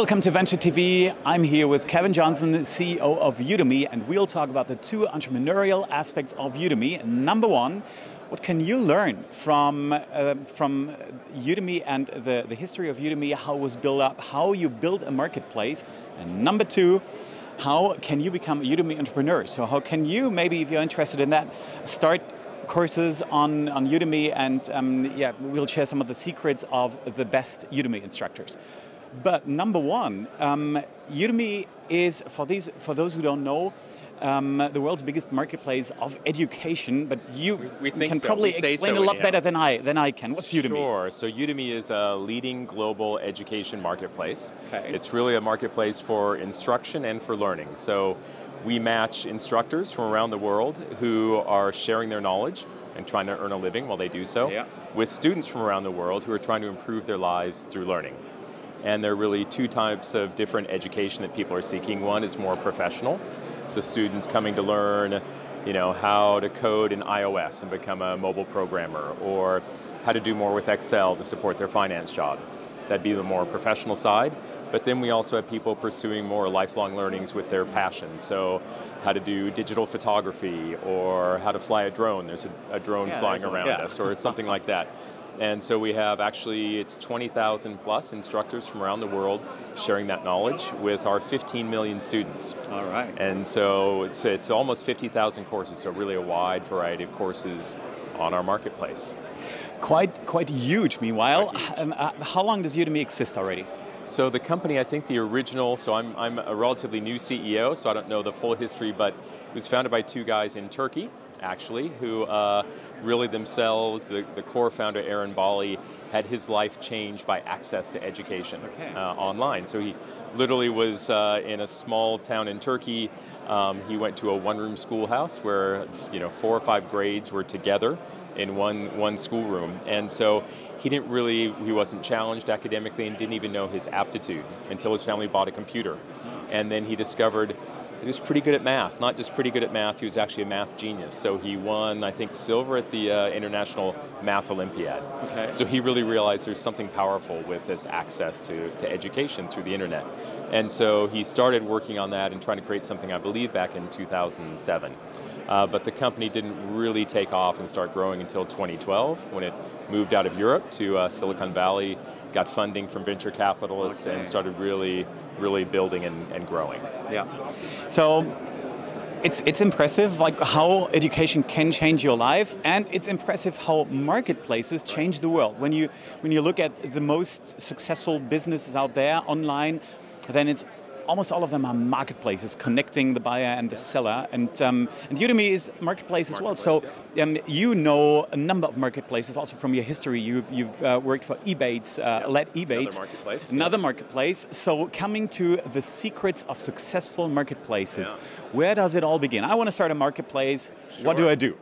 Welcome to Venture TV. I'm here with Kevin Johnson, the CEO of Udemy, and we'll talk about the two entrepreneurial aspects of Udemy. Number one, what can you learn from Udemy and the history of Udemy, how it was built up, how you build a marketplace? And number two, how can you become a Udemy entrepreneur? So how can you, maybe if you're interested in that, start courses on Udemy, and we'll share some of the secrets of the best Udemy instructors. But number one, Udemy is, for those who don't know, the world's biggest marketplace of education, but we can probably explain a lot better than I can. What's Udemy? Sure, so Udemy is a leading global education marketplace. Okay. It's really a marketplace for instruction and for learning. So we match instructors from around the world who are sharing their knowledge and trying to earn a living while they do so, with students from around the world who are trying to improve their lives through learning. And there are really two types of different education that people are seeking. One is more professional, so students coming to learn, how to code in iOS and become a mobile programmer, or how to do more with Excel to support their finance job. That'd be the more professional side. But then we also have people pursuing more lifelong learnings with their passion. So how to do digital photography, or how to fly a drone. There's a drone flying around us, or something like that. And so we have it's 20,000 plus instructors from around the world sharing that knowledge with our 15 million students. All right. And so it's almost 50,000 courses, so really a wide variety of courses on our marketplace. Quite huge, meanwhile. How long does Udemy exist already? So the company, I think the original, so I'm a relatively new CEO, so I don't know the full history, but it was founded by two guys in Turkey, actually, who really themselves, the core founder, Aaron Bali, had his life changed by access to education online. So he literally was in a small town in Turkey. He went to a one-room schoolhouse where 4 or 5 grades were together in one schoolroom. And so he wasn't challenged academically and didn't even know his aptitude until his family bought a computer. And then he discovered he was pretty good at math, not just pretty good at math, he was actually a math genius. So he won, I think, silver at the International Math Olympiad. Okay. So he really realized there's something powerful with this access to education through the internet. And so he started working on that and trying to create something, I believe, back in 2007. But the company didn't really take off and start growing until 2012, when it moved out of Europe to Silicon Valley, got funding from venture capitalists, and started really building and growing. Yeah. So it's impressive, like how education can change your life, and it's impressive how marketplaces change the world. When you look at the most successful businesses out there online, then it's almost all of them are marketplaces connecting the buyer and the seller, and Udemy is a marketplace as well. So you know a number of marketplaces also from your history. You've worked for Ebates, led Ebates, another marketplace. So coming to the secrets of successful marketplaces, where does it all begin? I want to start a marketplace. Sure. What do I do?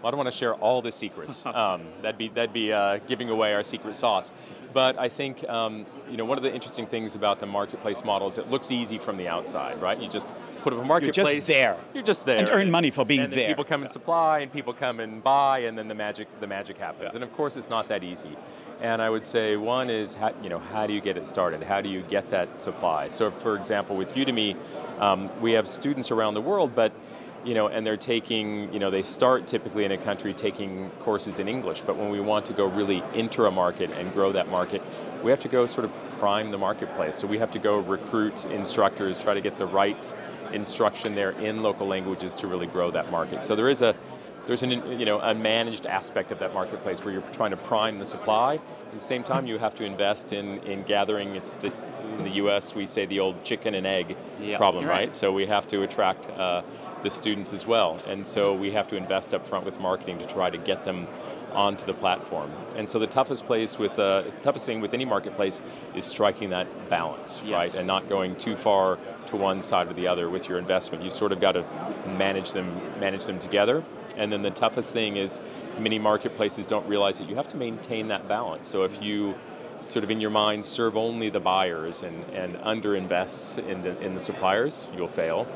Well, I don't want to share all the secrets. That'd be giving away our secret sauce. But I think one of the interesting things about the marketplace model is it looks easy from the outside, right? You just put up a marketplace. You're just there. And earn money for being there. People come and supply, and people come and buy, and then the magic happens. And of course, it's not that easy. And I would say one is how do you get it started? How do you get that supply? So, for example, with Udemy, we have students around the world, but and they're taking, they start typically in a country taking courses in English, but when we want to go really enter a market and grow that market, we have to go sort of prime the marketplace. So we have to go recruit instructors, try to get the right instruction there in local languages to really grow that market. So there's a managed aspect of that marketplace where you're trying to prime the supply. At the same time, you have to invest in gathering. In the US, we say the old chicken and egg problem, right? So we have to attract the students as well. And so we have to invest up front with marketing to try to get them onto the platform. And so the toughest thing with any marketplace is striking that balance, right? And not going too far to one side or the other with your investment. You sort of got to manage them together. And then the toughest thing is many marketplaces don't realize that you have to maintain that balance. So if you sort of in your mind serve only the buyers and underinvests in the suppliers, you'll fail.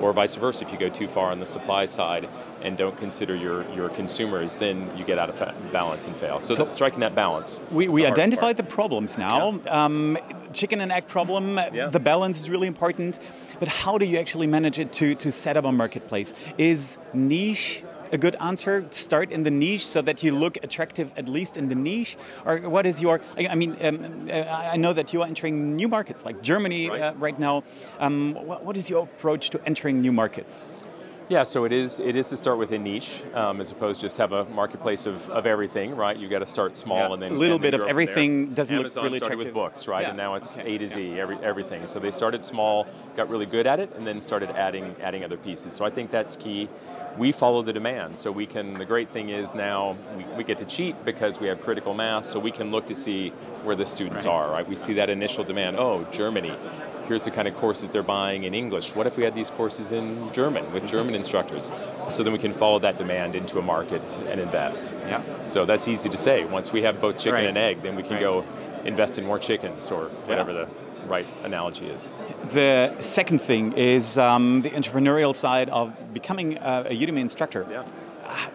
Or vice versa, if you go too far on the supply side and don't consider your consumers, then you get out of balance and fail. So striking that balance. We identified the problems now. Yeah. Chicken and egg problem, the balance is really important. But how do you actually manage it to set up a marketplace? Is niche a good answer? Start in the niche so that you look attractive at least in the niche? Or what is your, I know that you are entering new markets like Germany right now. What is your approach to entering new markets? Yeah, so it is to start with a niche as opposed to just have a marketplace of everything, right? You got to start small and then a little bit of everything doesn't Amazon look really started attractive. with books, right? And now it's A to Z, everything. So they started small, got really good at it, and then started adding other pieces. So I think that's key. We follow the demand, so we can. The great thing is now we get to cheat because we have critical mass, so we can look to see where the students are, right? We see that initial demand. Oh, Germany. Here's the kind of courses they're buying in English. What if we had these courses in German with German instructors? So then we can follow that demand into a market and invest. Yeah. So that's easy to say. Once we have both chicken and egg, then we can go invest in more chickens or whatever the right analogy is. The second thing is the entrepreneurial side of becoming a Udemy instructor.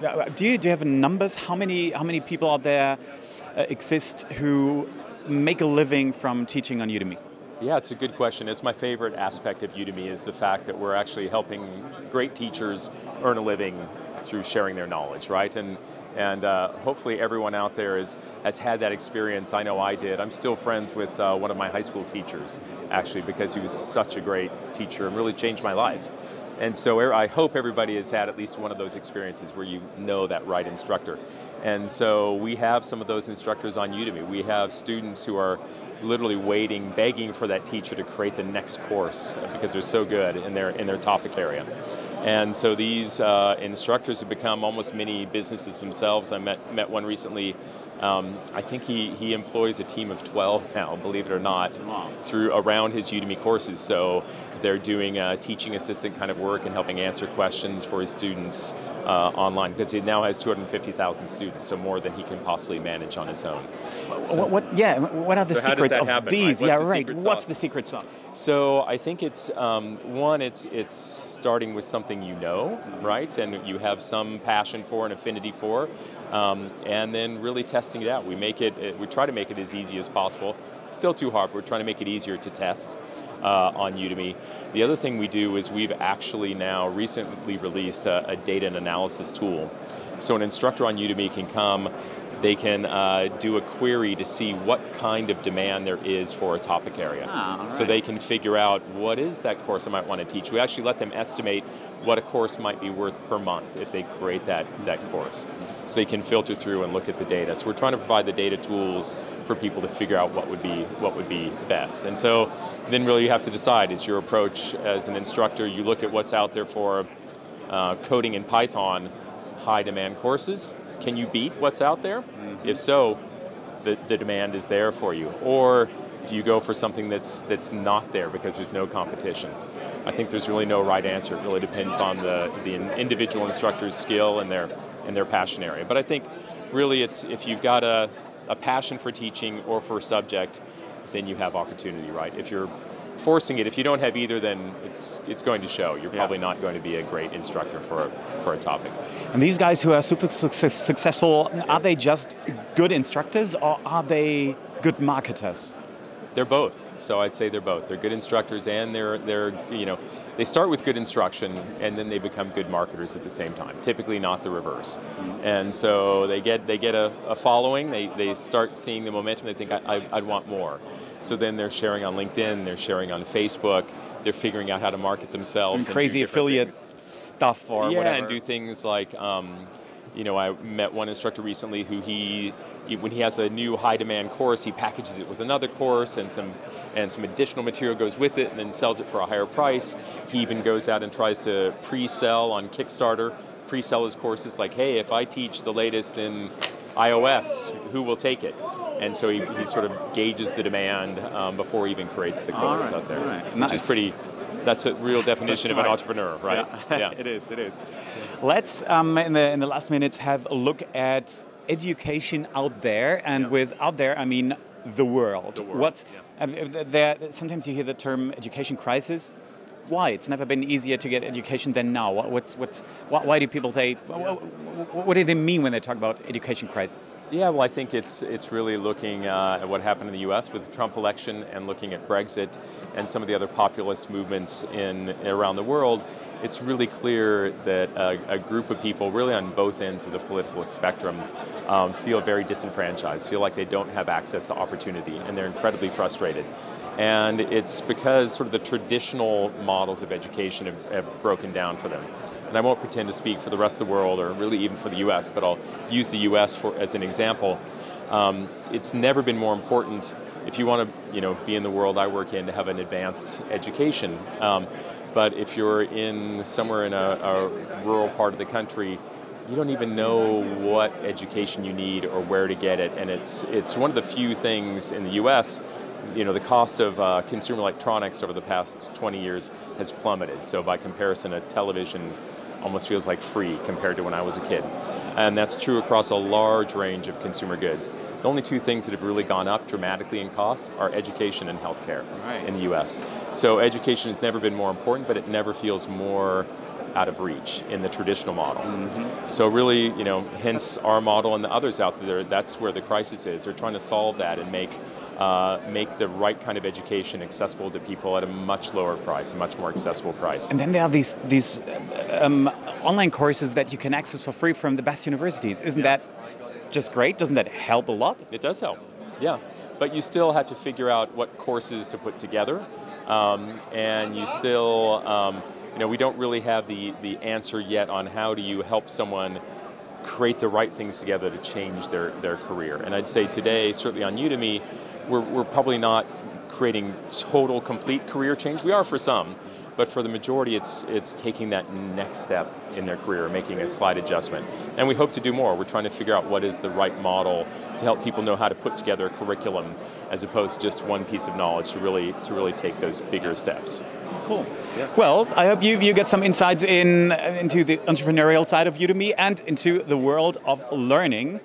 Yeah. Do you have numbers? How many people out there exist who make a living from teaching on Udemy? Yeah, it's a good question. It's my favorite aspect of Udemy is the fact that we're actually helping great teachers earn a living through sharing their knowledge, right? And hopefully everyone out there has had that experience. I know I did. I'm still friends with one of my high school teachers, actually, because he was such a great teacher and really changed my life. And so I hope everybody has had at least one of those experiences where you know that right instructor. And so we have some of those instructors on Udemy. We have students who are literally waiting, begging for that teacher to create the next course because they're so good in their topic area. And so these instructors have become almost mini businesses themselves. I met one recently. I think he employs a team of 12 now, believe it or not, around his Udemy courses. So they're doing teaching assistant kind of work and helping answer questions for his students online because he now has 250,000 students, so more than he can possibly manage on his own. So, what are the secrets of these? What's the secret sauce? So I think it's one, it's starting with something you know, right, and you have some passion for and affinity for, and then really testing it out. We try to make it as easy as possible. It's still too hard, but we're trying to make it easier to test on Udemy. The other thing we do is we've actually now recently released a data and analysis tool. So an instructor on Udemy can come, they can do a query to see what kind of demand there is for a topic area. So they can figure out what is that course I might want to teach. We actually let them estimate what a course might be worth per month if they create that course. So they can filter through and look at the data. So we're trying to provide the data tools for people to figure out what would be best. And so then really you have to decide, is your approach as an instructor, you look at what's out there for coding in Python, high demand courses. Can you beat what's out there? If so, the demand is there for you. Or do you go for something that's not there because there's no competition? I think there's really no right answer. It really depends on the individual instructor's skill and their passion area. But I think really it's if you've got a passion for teaching or for a subject, then you have opportunity, right? If you're forcing it, if you don't have either, then it's going to show. You're probably not going to be a great instructor for a topic. And these guys who are super successful, are they just good instructors or are they good marketers? They're both. So I'd say they're both. They're good instructors and they're they start with good instruction and then they become good marketers at the same time. Typically not the reverse. And so they get a following. They start seeing the momentum. They think I'd want more. So then they're sharing on LinkedIn. They're sharing on Facebook. They're figuring out how to market themselves. And crazy affiliate stuff or whatever. Yeah, and do things like. I met one instructor recently who when he has a new high demand course, he packages it with another course and some additional material goes with it and then sells it for a higher price. He even goes out and tries to pre-sell on Kickstarter, pre-sell his courses like, hey, if I teach the latest in iOS, who will take it? And so he sort of gauges the demand before he even creates the course out there, which is pretty. That's a real definition of an entrepreneur, right? Yeah. It is. Let's, in the last minutes, have a look at education out there. And with out there, I mean the world. The world, What? yeah. Sometimes you hear the term education crisis. Why? It's never been easier to get education than now. Why do people say? What do they mean when they talk about education crisis? Yeah, well, I think it's really looking at what happened in the U.S. with the Trump election and looking at Brexit and some of the other populist movements around the world. It's really clear that a group of people, really on both ends of the political spectrum, feel very disenfranchised, feel like they don't have access to opportunity, and they're incredibly frustrated. And it's because sort of the traditional models of education have broken down for them. And I won't pretend to speak for the rest of the world or really even for the US, but I'll use the US as an example. It's never been more important if you want to be in the world I work in to have an advanced education. But if you're somewhere in a rural part of the country, you don't even know what education you need or where to get it. And it's one of the few things in the US. The cost of consumer electronics over the past 20 years has plummeted. So by comparison, a television almost feels like free compared to when I was a kid. And that's true across a large range of consumer goods. The only two things that have really gone up dramatically in cost are education and healthcare in the US. So education has never been more important, but it never feels more out of reach in the traditional model. Mm-hmm. So really, hence our model and the others out there, that's where the crisis is. They're trying to solve that and make the right kind of education accessible to people at a much lower price, a much more accessible price. And then there are these online courses that you can access for free from the best universities. Isn't that just great? Doesn't that help a lot? It does help, yeah. But you still have to figure out what courses to put together, and you still, we don't really have the answer yet on how do you help someone create the right things together to change their career. And I'd say today, certainly on Udemy, we're probably not creating total, complete career change. We are for some, but for the majority, it's taking that next step in their career, making a slight adjustment. And we hope to do more. We're trying to figure out what is the right model to help people know how to put together a curriculum as opposed to just one piece of knowledge to really take those bigger steps. Cool. Yeah. Well, I hope you get some insights into the entrepreneurial side of Udemy and into the world of learning.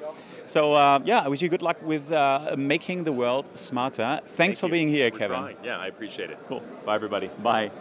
So I wish you good luck with making the world smarter. Thanks for being here, Kevin. Trying. Yeah, I appreciate it. Cool. Bye, everybody. Bye.